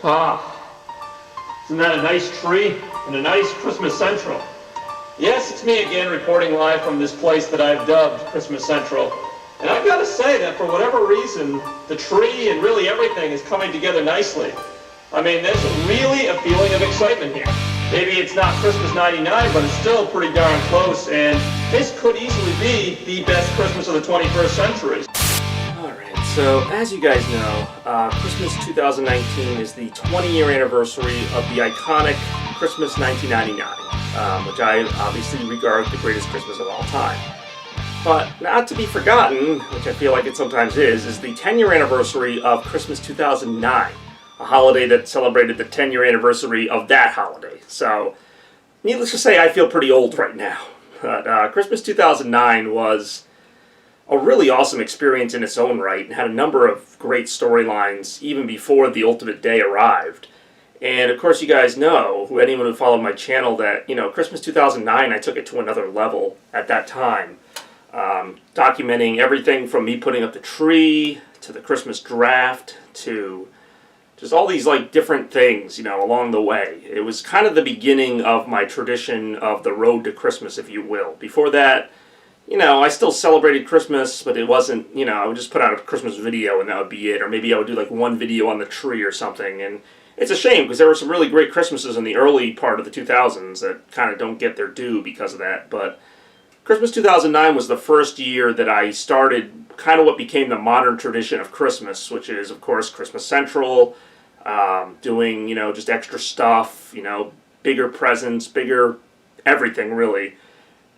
Ah, isn't that a nice tree and a nice Christmas Central? Yes, it's me again reporting live from this place that I've dubbed Christmas Central. And I've got to say that for whatever reason, the tree and really everything is coming together nicely. I mean, there's really a feeling of excitement here. Maybe it's not Christmas '99, but it's still pretty darn close, and this could easily be the best Christmas of the 21st century. Alright, so as you guys know, Christmas 2019 is the 20-year anniversary of the iconic Christmas 1999, which I obviously regard the greatest Christmas of all time. But not to be forgotten, which I feel like it sometimes is the 10-year anniversary of Christmas 2009, a holiday that celebrated the 10-year anniversary of that holiday. So, needless to say, I feel pretty old right now. But Christmas 2009 was a really awesome experience in its own right and had a number of great storylines even before the ultimate day arrived. And of course you guys know, anyone who followed my channel, that, Christmas 2009, I took it to another level at that time. Documenting everything from me putting up the tree, to the Christmas draft, to just all these different things, along the way. It was kind of the beginning of my tradition of the road to Christmas, if you will. Before that, I still celebrated Christmas, but it wasn't, I would just put out a Christmas video and that would be it. Or maybe I would do one video on the tree or something. And it's a shame because there were some really great Christmases in the early part of the 2000s that kind of don't get their due because of that. But Christmas 2009 was the first year that I started kind of what became the modern tradition of Christmas, which is, of course, Christmas Central, doing, just extra stuff, bigger presents, bigger everything, really.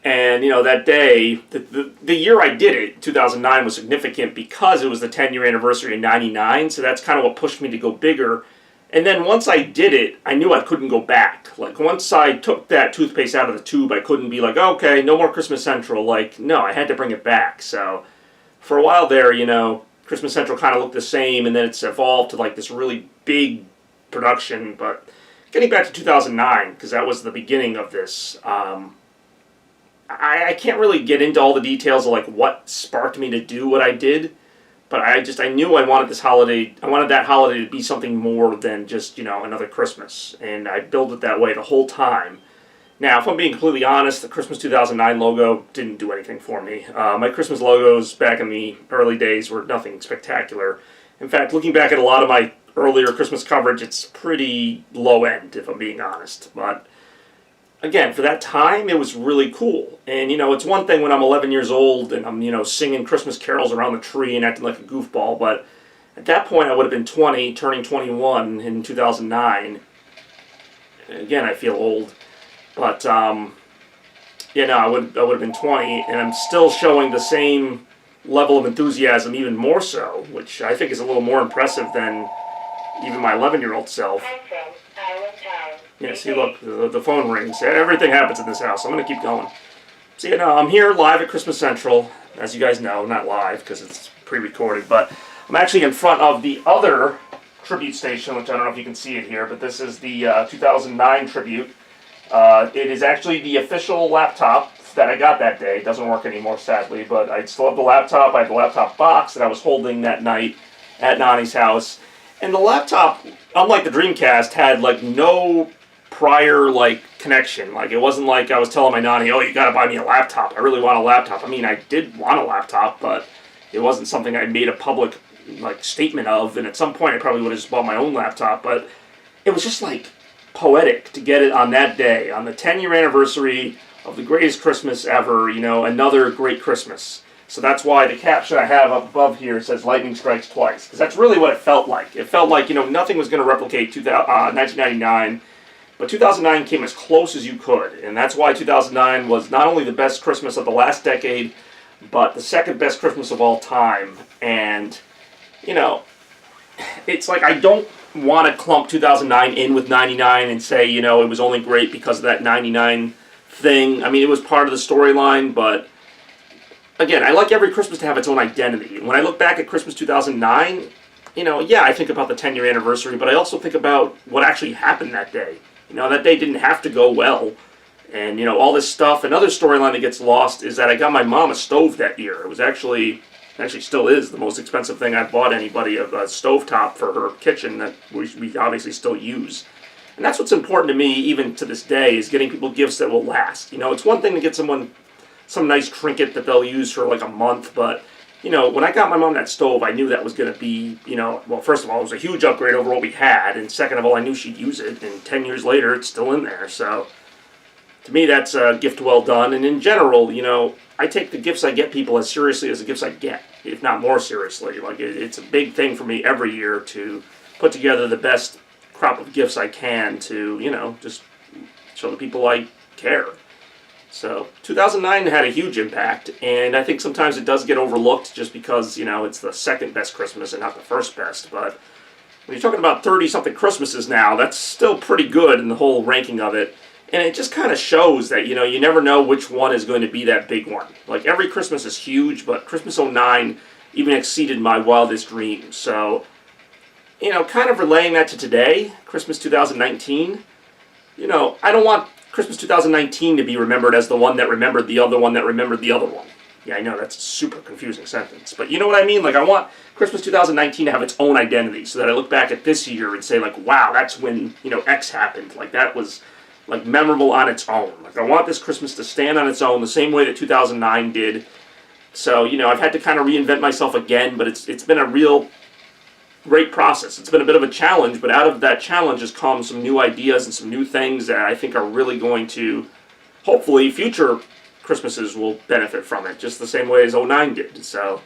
And, that day, the year I did it, 2009, was significant because it was the 10-year anniversary in '99, so that's kind of what pushed me to go bigger. And then once I did it, I knew I couldn't go back. Once I took that toothpaste out of the tube, I couldn't be okay, no more Christmas Central. No, I had to bring it back. So for a while there, Christmas Central kind of looked the same, and then it's evolved to this really big production. But getting back to 2009, because that was the beginning of this, I can't really get into all the details of what sparked me to do what I did. But I knew I wanted this holiday, I wanted that holiday to be something more than just, another Christmas. And I built it that way the whole time. Now, if I'm being completely honest, the Christmas 2009 logo didn't do anything for me. My Christmas logos back in the early days were nothing spectacular. In fact, looking back at a lot of my earlier Christmas coverage, it's pretty low end, if I'm being honest. But again, for that time, it was really cool. And, it's one thing when I'm 11 years old and I'm, singing Christmas carols around the tree and acting like a goofball, but at that point I would have been 20, turning 21 in 2009. Again, I feel old. But, I would have been 20, and I'm still showing the same level of enthusiasm, even more so, which I think is a little more impressive than even my 11-year-old self. Yeah, see, look, the phone rings. Everything happens in this house. I'm going to keep going. So, I'm here live at Christmas Central. As you guys know, not live because it's pre-recorded, but I'm actually in front of the other tribute station, which I don't know if you can see it here, but this is the 2009 tribute. It is actually the official laptop that I got that day. It doesn't work anymore, sadly, but I still have the laptop. I have the laptop box that I was holding that night at Nani's house. And the laptop, unlike the Dreamcast, had no prior connection. It wasn't like I was telling my Nani, oh, you gotta buy me a laptop. I really want a laptop. I mean, I did want a laptop, but it wasn't something I made a public statement of. And at some point I probably would have just bought my own laptop, but it was just poetic to get it on that day, on the 10-year anniversary of the greatest Christmas ever, another great Christmas. So that's why the caption I have up above here says lightning strikes twice, because that's really what it felt like. It felt like, nothing was going to replicate 1999, but 2009 came as close as you could, and that's why 2009 was not only the best Christmas of the last decade, but the second best Christmas of all time. And, it's I don't want to clump 2009 in with 99 and say, it was only great because of that 99 thing. I mean, it was part of the storyline, but again, I like every Christmas to have its own identity. And when I look back at Christmas 2009, yeah, I think about the 10-year anniversary, but I also think about what actually happened that day. That day didn't have to go well. And, all this stuff. Another storyline that gets lost is that I got my mom a stove that year. It was actually actually still is the most expensive thing I've bought anybody, a stovetop for her kitchen that we obviously still use. And that's what's important to me, even to this day, is getting people gifts that will last. It's one thing to get someone some nice trinket that they'll use for like a month, but when I got my mom that stove, I knew that was going to be, well, first of all, it was a huge upgrade over what we had, and second of all, I knew she'd use it, and 10 years later, it's still in there. So to me, that's a gift well done. And in general, I take the gifts I get people as seriously as the gifts I get, if not more seriously. Like, it's a big thing for me every year to put together the best crop of gifts I can to, just show the people I care. So 2009 had a huge impact, and I think sometimes it does get overlooked just because, it's the second best Christmas and not the first best. But when you're talking about 30-something Christmases now, that's still pretty good in the whole ranking of it. And it just kind of shows that, you never know which one is going to be that big one. Like, every Christmas is huge, but Christmas '09 even exceeded my wildest dreams. So, kind of relaying that to today, Christmas 2019, I don't want Christmas 2019 to be remembered as the one that remembered the other one that remembered the other one. Yeah, I know, that's a super confusing sentence. But you know what I mean? Like, I want Christmas 2019 to have its own identity so that I look back at this year and say, like, wow, that's when, X happened. Like, that was, like, memorable on its own. Like, I want this Christmas to stand on its own the same way that 2009 did. So, I've had to kind of reinvent myself again, but it's been a real great process. It's been a bit of a challenge, but out of that challenge has come some new ideas and some new things that I think are really going to, hopefully, future Christmases will benefit from it, just the same way as '09 did. So,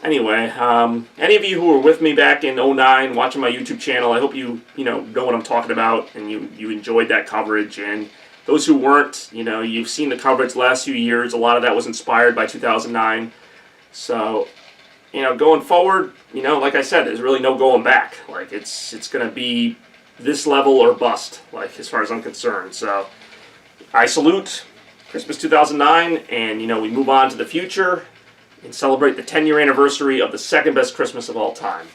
anyway, any of you who were with me back in '09 watching my YouTube channel, I hope you know what I'm talking about and you enjoyed that coverage. And those who weren't, you've seen the coverage the last few years. A lot of that was inspired by 2009. So, going forward, like I said, there's really no going back. Like, it's going to be this level or bust, like, as far as I'm concerned. So, I salute Christmas 2009, and, we move on to the future and celebrate the 10-year anniversary of the second best Christmas of all time.